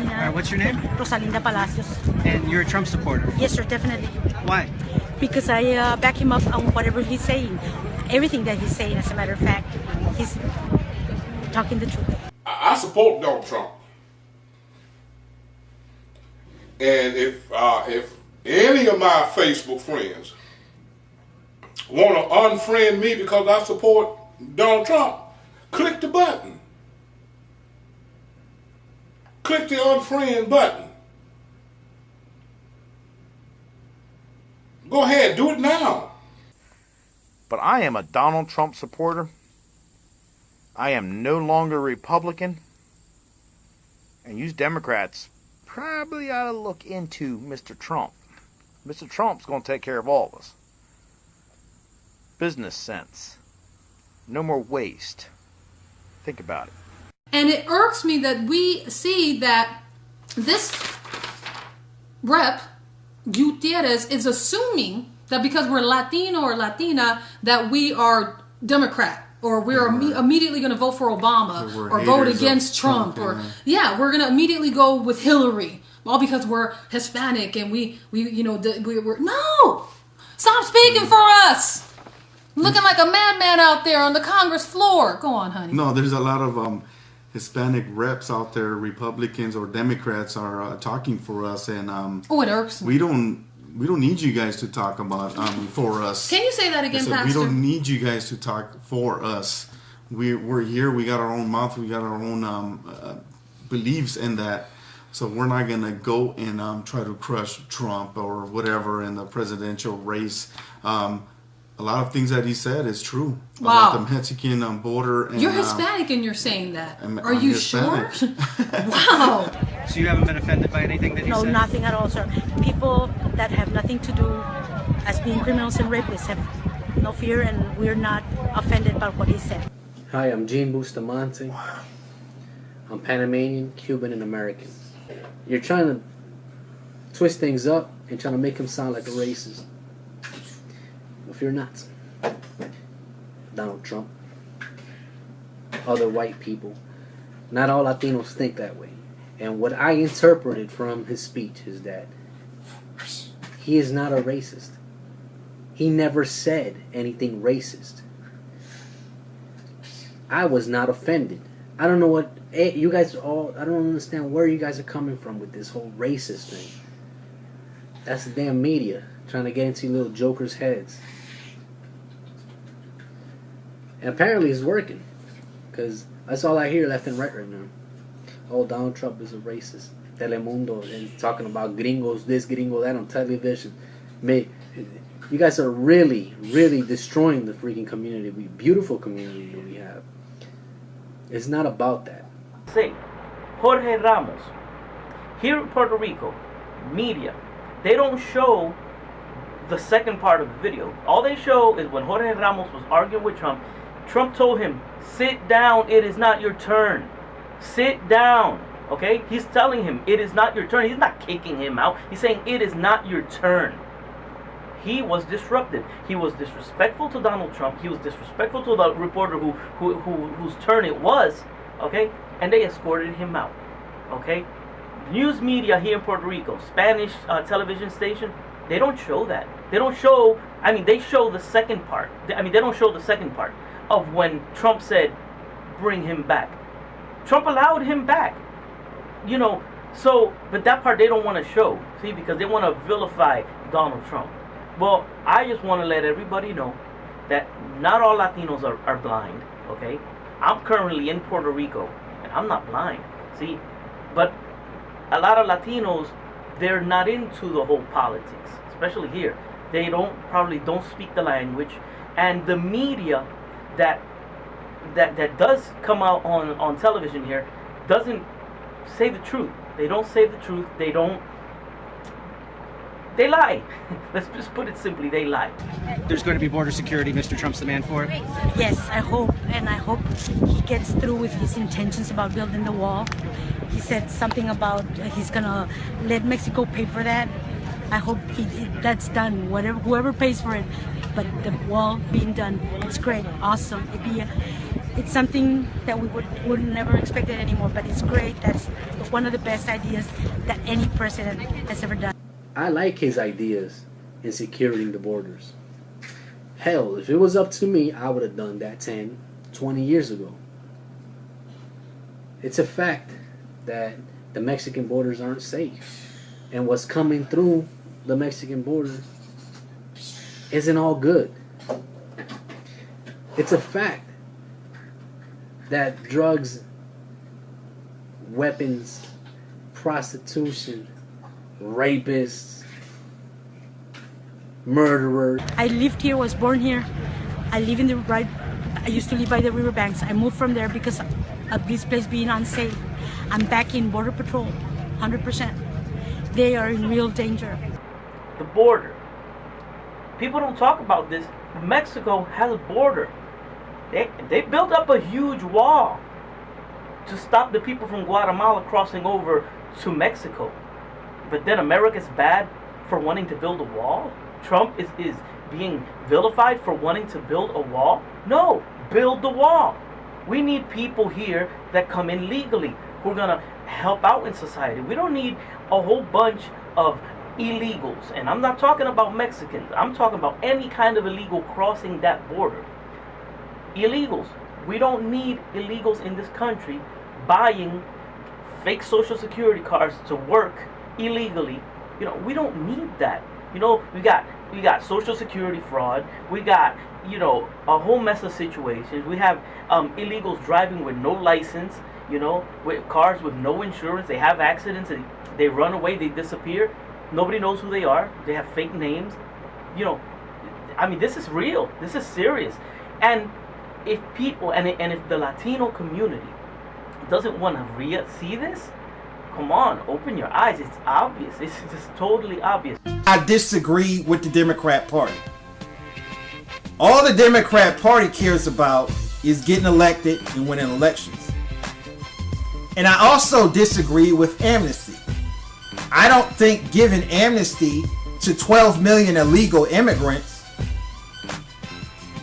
niya. What's your name? Rosalinda Palacios. And you're a Trump supporter. Yes, sir, definitely. Why? Because I back him up on whatever he's saying. Everything that he's saying, as a matter of fact, he's talking the truth. I support Donald Trump. And if any of my Facebook friends want to unfriend me because I support Donald Trump, click the button. Click the unfriend button. Go ahead, do it now. But I am a Donald Trump supporter. I am no longer Republican. And you Democrats probably ought to look into Mr. Trump. Mr. Trump's going to take care of all of us. Business sense. No more waste. Think about it. And it irks me that we see that this rep, Gutierrez, is assuming that because we're Latino or Latina that we are Democrat, or we're immediately going to vote for Obama or vote against Trump, or we're going to immediately go with Hillary, all because we're Hispanic and we're no, stop speaking for us. Looking like a madman out there on the Congress floor. Go on, honey. No, there's a lot of Hispanic reps out there, Republicans or Democrats are talking for us, and it irks me. We don't need you guys to talk about for us. Can you say that again, Pastor? We don't need you guys to talk for us. We're here. We got our own mouth. We got our own beliefs in that. So we're not gonna go and try to crush Trump or whatever in the presidential race. A lot of things that he said is true about the Mexican border. And, you're Hispanic and you're saying that. Are you Hispanic. sure? Wow. So you haven't been offended by anything that he said? No, nothing at all, sir. People that have nothing to do as being criminals and rapists have no fear, and we're not offended by what he said. Hi, I'm Gene Bustamante. I'm Panamanian, Cuban, and American. You're trying to twist things up and trying to make him sound like a racist. If you're not, Donald Trump, other white people, not all Latinos think that way. And what I interpreted from his speech is that he is not a racist. He never said anything racist. I was not offended. I don't know what you guys all, I don't understand where you guys are coming from with this whole racist thing. That's the damn media trying to get into little jokers' heads. And apparently it's working, because that's all I hear left and right now. Oh, Donald Trump is a racist. Telemundo, and talking about gringos, this, gringo, that on television. You guys are really, really destroying the freaking community, beautiful community that we have. It's not about that. Say, Jorge Ramos, here in Puerto Rico, media, they don't show the second part of the video. All they show is when Jorge Ramos was arguing with Trump. Trump told him, sit down, it is not your turn. Sit down, okay? He's telling him, it is not your turn. He's not kicking him out. He's saying, it is not your turn. He was disruptive. He was disrespectful to Donald Trump. He was disrespectful to the reporter whose turn it was, okay? And they escorted him out, okay? News media here in Puerto Rico, Spanish television station, they don't show that. They don't show, they show the second part. They don't show the second part of when Trump said, bring him back. Trump allowed him back, but that part they don't want to show, see, because they want to vilify Donald Trump. Well, I just want to let everybody know that not all Latinos are blind, okay? I'm currently in Puerto Rico, and I'm not blind, see? But a lot of Latinos, they're not into the whole politics, especially here. They probably don't speak the language, and the media that does come out on television here doesn't say the truth. They don't say the truth. They lie. Let's just put it simply, they lie. There's going to be border security. Mr. Trump's the man for it. Yes, I hope he gets through with his intentions about building the wall. He said something about he's gonna let Mexico pay for that. I hope that's done. Whoever pays for it, but the wall being done, it's great, awesome. it's something that we would never expect it anymore, but it's great. That's one of the best ideas that any president has ever done. I like his ideas in securing the borders. Hell, if it was up to me, I would have done that 10, 20 years ago. It's a fact that the Mexican borders aren't safe. And what's coming through the Mexican border isn't all good. It's a fact that drugs, weapons, prostitution, rapists, murderers. I lived here, was born here. I live in I used to live by the riverbanks. I moved from there because of this place being unsafe. I'm back in Border Patrol, 100%. They are in real danger. The border. People don't talk about this. Mexico has a border. They built up a huge wall to stop the people from Guatemala crossing over to Mexico. But then America's bad for wanting to build a wall? Trump is being vilified for wanting to build a wall? No, build the wall. We need people here that come in legally, who are going to help out in society. We don't need a whole bunch of illegals. And I'm not talking about Mexicans. I'm talking about any kind of illegal crossing that border. Illegals. We don't need illegals in this country buying fake Social Security cards to work illegally. You know, we don't need that. You know, we got Social Security fraud. We got, you know, a whole mess of situations. We have illegals driving with no license, you know, with cars with no insurance. They have accidents and they run away, they disappear. Nobody knows who they are. They have fake names. You know, I mean, this is real. This is serious. And if people, and if the Latino community doesn't want to see this, come on, open your eyes. It's obvious. It's just totally obvious. I disagree with the Democrat Party. All the Democrat Party cares about is getting elected and winning elections. And I also disagree with amnesty. I don't think giving amnesty to 12 million illegal immigrants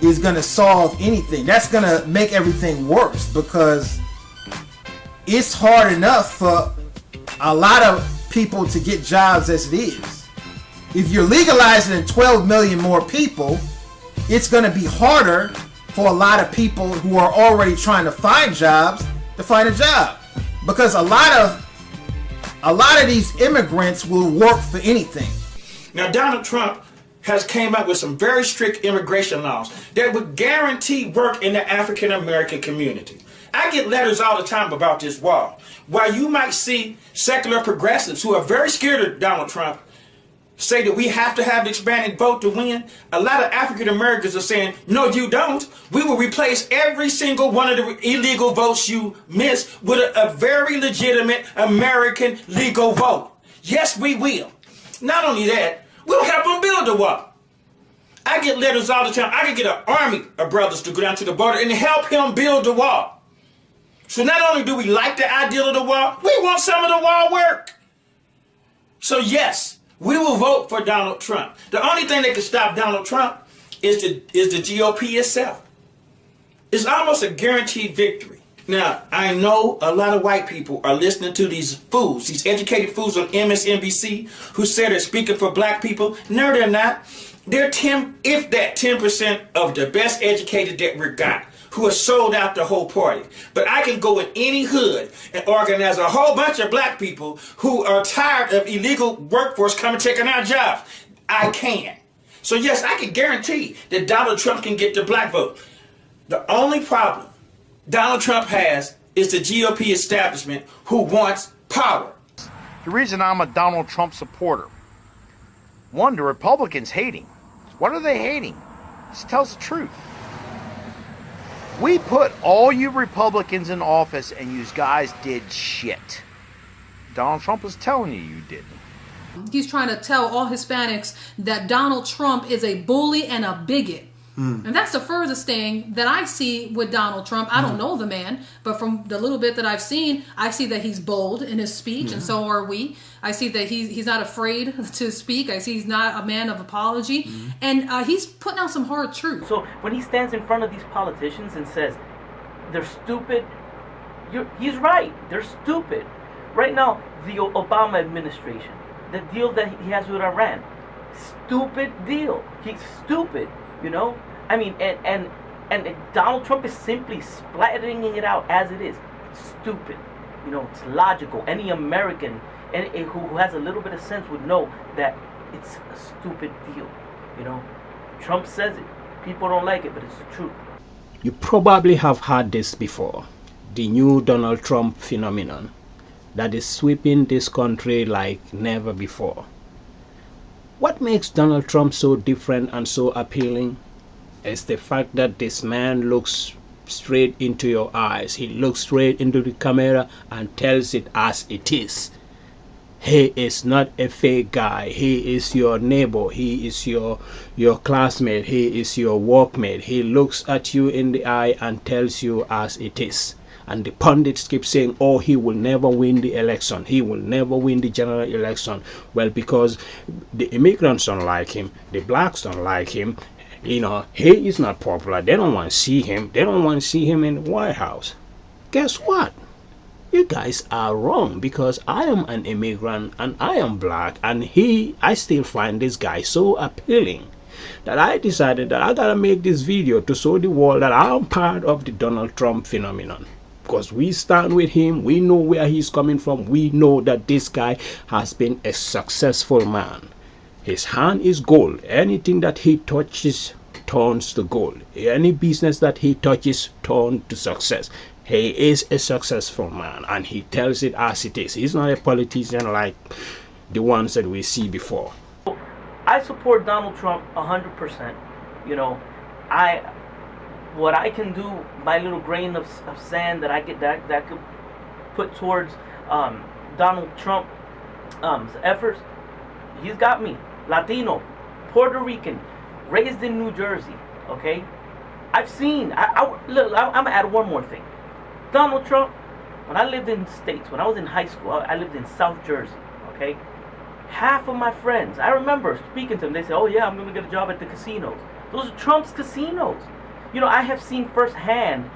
is going to solve anything. That's going to make everything worse, because it's hard enough for a lot of people to get jobs as it is. If you're legalizing 12 million more people, it's going to be harder for a lot of people who are already trying to find jobs to find a job, because a lot of these immigrants will work for anything. Now, Donald Trump has came up with some very strict immigration laws that would guarantee work in the African American community. I get letters all the time about this wall. While you might see secular progressives who are very scared of Donald Trump say that we have to have the Hispanic vote to win, a lot of African Americans are saying, no, you don't. We will replace every single one of the illegal votes you miss with a very legitimate American legal vote. Yes, we will. Not only that, we'll help them build the wall. I get letters all the time. I can get an army of brothers to go down to the border and help him build the wall. So not only do we like the idea of the wall, we want some of the wall work. So yes, we will vote for Donald Trump. The only thing that can stop Donald Trump is the GOP itself. It's almost a guaranteed victory. Now, I know a lot of white people are listening to these fools, these educated fools on MSNBC who say they're speaking for black people. No, they're not. They're 10% of the best educated that we got, who have sold out the whole party. But I can go in any hood and organize a whole bunch of black people who are tired of illegal workforce coming taking our jobs. I can. So yes, I can guarantee that Donald Trump can get the black vote. The only problem Donald Trump has is the GOP establishment who wants power. The reason I'm a Donald Trump supporter, one, the Republicans hate him. What are they hating? This tells the truth. We put all you Republicans in office and you guys did shit. Donald Trump is telling you didn't. He's trying to tell all Hispanics that Donald Trump is a bully and a bigot. And that's the furthest thing that I see with Donald Trump. I don't know the man, but from the little bit that I've seen, I see that he's bold in his speech, and so are we. I see that he's not afraid to speak. I see he's not a man of apology, and he's putting out some hard truth. So when he stands in front of these politicians and says, They're stupid. He's right. They're stupid. Right now, the Obama administration, the deal that he has with Iran, stupid deal. He's stupid, you know? I mean, and Donald Trump is simply splattering it out as it is. It's stupid. You know, it's logical. Any American who has a little bit of sense would know that it's a stupid deal. You know, Trump says it. People don't like it, but it's the truth. You probably have heard this before. The new Donald Trump phenomenon that is sweeping this country like never before. What makes Donald Trump so different and so appealing is the fact that this man looks straight into your eyes. He looks straight into the camera and tells it as it is. He is not a fake guy. He is your neighbor. He is your classmate. He is your workmate. He looks at you in the eye and tells you as it is. And the pundits keep saying, oh, he will never win the election. He will never win the general election. Well, because the immigrants don't like him. The blacks don't like him. You know, he is not popular. They don't want to see him. They don't want to see him in the White House. Guess what? You guys are wrong, because I am an immigrant and I am black, and I still find this guy so appealing that I decided that I gotta make this video to show the world that I'm part of the Donald Trump phenomenon. Because we stand with him, we know where he's coming from, we know that this guy has been a successful man. His hand is gold. Anything that he touches turns to gold. Any business that he touches turns to success. He is a successful man, and he tells it as it is. He's not a politician like the ones that we see before. I support Donald Trump 100%. You know, what I can do, my little grain of sand that I get that could put towards Donald Trump's efforts. He's got me. Latino, Puerto Rican, raised in New Jersey. Okay, I've seen. Look, I'm gonna add one more thing. Donald Trump, when I lived in the States, when I was in high school, I lived in South Jersey, okay? Half of my friends, I remember speaking to them, they said, oh yeah, I'm going to get a job at the casinos. Those are Trump's casinos. You know, I have seen firsthand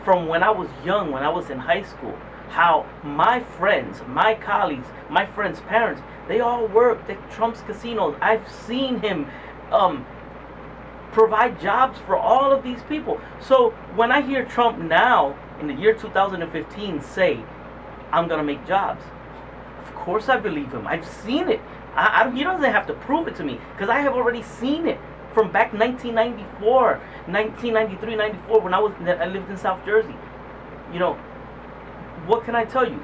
from when I was young, when I was in high school, how my friends, my colleagues, my friends' parents, they all worked at Trump's casinos. I've seen him provide jobs for all of these people. So when I hear Trump now, in the year 2015, say, I'm going to make jobs, of course I believe him. I've seen it. He doesn't have to prove it to me, because I have already seen it from back 1994, 1993, 94, when I lived in South Jersey. You know, what can I tell you?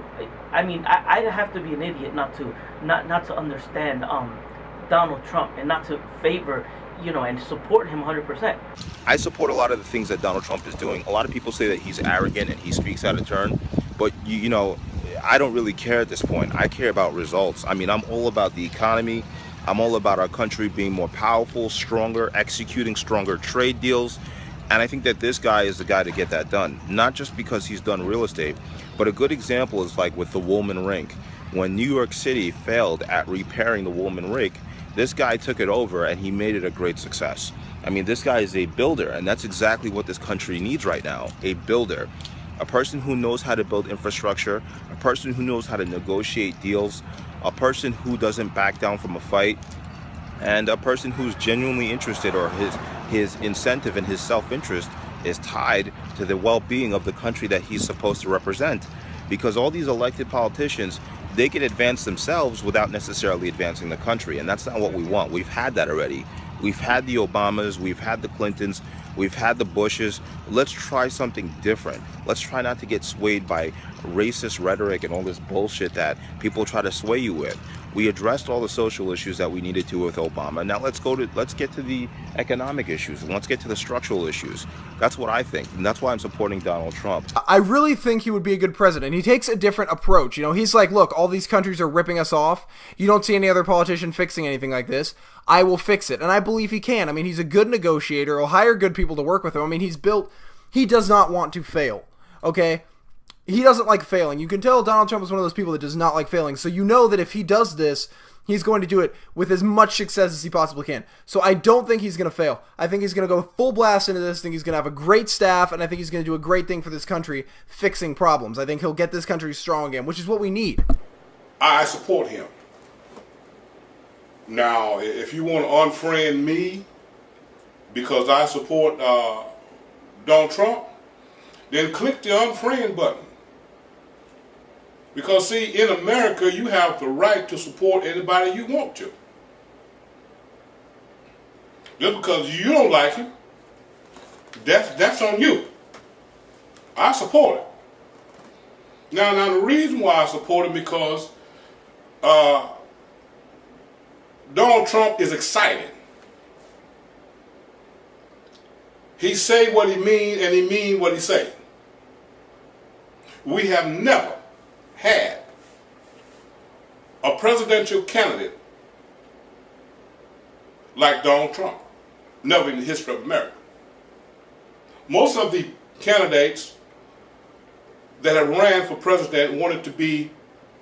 I mean, I'd have to be an idiot not to understand Donald Trump and not to favor, you know, and support him 100%. I support a lot of the things that Donald Trump is doing. A lot of people say that he's arrogant and he speaks out of turn, but you know, I don't really care at this point. I care about results. I mean, I'm all about the economy. I'm all about our country being more powerful, stronger, executing stronger trade deals. And I think that this guy is the guy to get that done. Not just because he's done real estate, but a good example is like with the Woolman Rink. When New York City failed at repairing the Woolman Rink, this guy took it over and he made it a great success. I mean, this guy is a builder, and that's exactly what this country needs right now, a builder. A person who knows how to build infrastructure, a person who knows how to negotiate deals, a person who doesn't back down from a fight, and a person who's genuinely interested, or his incentive and his self-interest is tied to the well-being of the country that he's supposed to represent. Because all these elected politicians, they can advance themselves without necessarily advancing the country, and that's not what we want. We've had that already. We've had the Obamas, we've had the Clintons, we've had the Bushes. Let's try something different. Let's try not to get swayed by racist rhetoric and all this bullshit that people try to sway you with. We addressed all the social issues that we needed to with Obama. Now let's get to the economic issues, and let's get to the structural issues. That's what I think, and that's why I'm supporting Donald Trump. I really think he would be a good president. He takes a different approach. You know, he's like, look, all these countries are ripping us off. You don't see any other politician fixing anything like this. I will fix it. And I believe he can. I mean, he's a good negotiator. He'll hire good people to work with him. I mean, he does not want to fail. Okay? He doesn't like failing. You can tell Donald Trump is one of those people that does not like failing. So you know that if he does this, He's going to do it with as much success as he possibly can. So I don't think he's going to fail. I think he's going to go full blast into this. I think he's going to have a great staff, and I think he's going to do a great thing for this country, fixing problems. I think he'll get this country strong again, which is what we need. I support him. Now, if you want to unfriend me because I support Donald Trump, then click the unfriend button. Because, see, in America, you have the right to support anybody you want to. Just because you don't like him, that's on you. I support it. Now, the reason why I support him because Donald Trump is excited. He say what he mean, and he mean what he say. We have never had a presidential candidate like Donald Trump. Never in the history of America. Most of the candidates that have ran for president wanted to be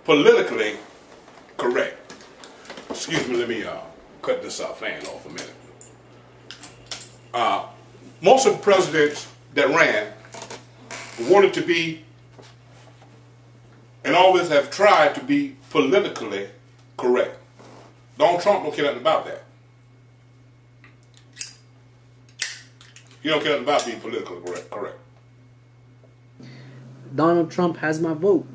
politically correct. Excuse me, let me cut this fan off a minute. Most of the presidents that ran wanted to be and always have tried to be politically correct. Donald Trump don't care nothing about that. He don't care nothing about being politically correct. Donald Trump has my vote.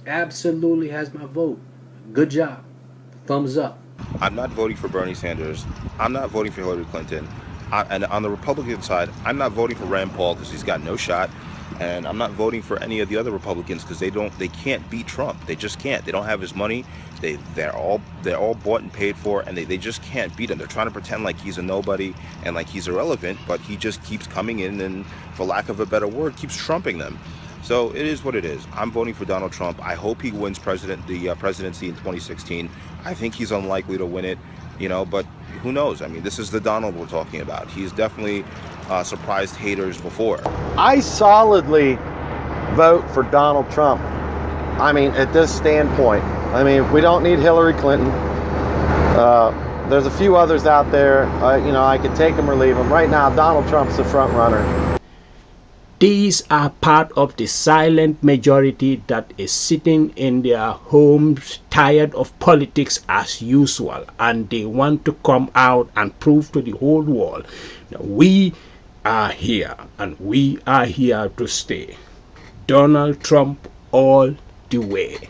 Absolutely has my vote. Good job. Thumbs up. I'm not voting for Bernie Sanders. I'm not voting for Hillary Clinton. And on the Republican side, I'm not voting for Rand Paul because he's got no shot. And I'm not voting for any of the other Republicans because they can't beat Trump. They just can't. They don't have his money. They're all bought and paid for, and they just can't beat him. They're trying to pretend like he's a nobody and like he's irrelevant, but he just keeps coming in and, for lack of a better word, keeps trumping them. So it is what it is. I'm voting for Donald Trump. I hope he wins the presidency in 2016. I think he's unlikely to win it, but who knows? I mean, this is the Donald we're talking about. He's definitely surprised haters before. I solidly vote for Donald Trump. I mean, at this standpoint. I mean, we don't need Hillary Clinton. There's a few others out there. I could take them or leave them. Right now, Donald Trump's the front runner. These are part of the silent majority that is sitting in their homes, tired of politics as usual, and they want to come out and prove to the whole world that we are here, and we are here to stay. Donald Trump all the way.